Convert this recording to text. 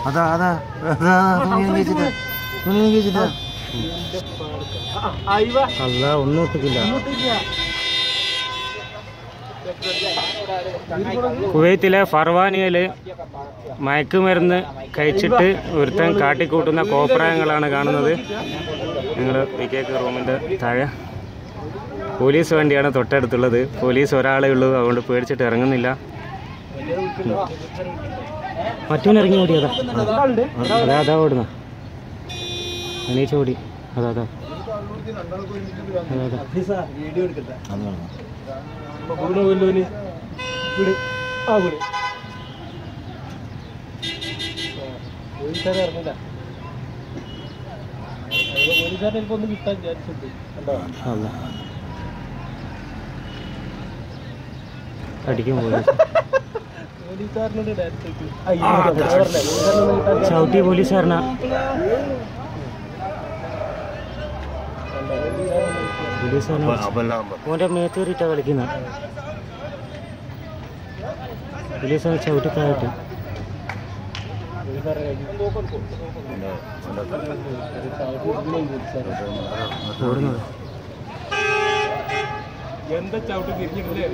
അതാ അതാ അതാ തുണി കഴിച്ചിട്ട് അല്ല ഒന്നും ഒട്ടിക്കില്ല. കുവൈത്തിലെ ഫർവാനിയയിൽ മയക്കുമരുന്ന് കഴിച്ചിട്ട് ഒരുത്തൻ കാട്ടിക്കൂട്ടുന്ന കോപ്രായങ്ങളാണ് കാണുന്നത്. നിങ്ങൾ വിക്കേക്ക് റൂമിൻ്റെ താഴെ പോലീസ് വണ്ടിയാണ് തൊട്ടടുത്തുള്ളത്. പോലീസ് ഒരാളേ ഉള്ളൂ, അതുകൊണ്ട് പേടിച്ചിട്ട് ഇറങ്ങുന്നില്ല. മറ്റവനിറങ്ങി ഓടി. അതാ അതാ ഓടുന്ന എണീച്ച ഓടി. അതാ അതാ അടിക്കും പോലീസ്. ചവിട്ടി പോലീസുകാരനാ. ഓൻ്റെ മേത്തേറിയിട്ടാ കളിക്കുന്ന. പോലീസാണ് ചവിട്ടിത്തായിട്ട്. ഓടുന്നത് എന്താ ചവിട്ടി തിരിഞ്ഞിട്ടില്ലേ?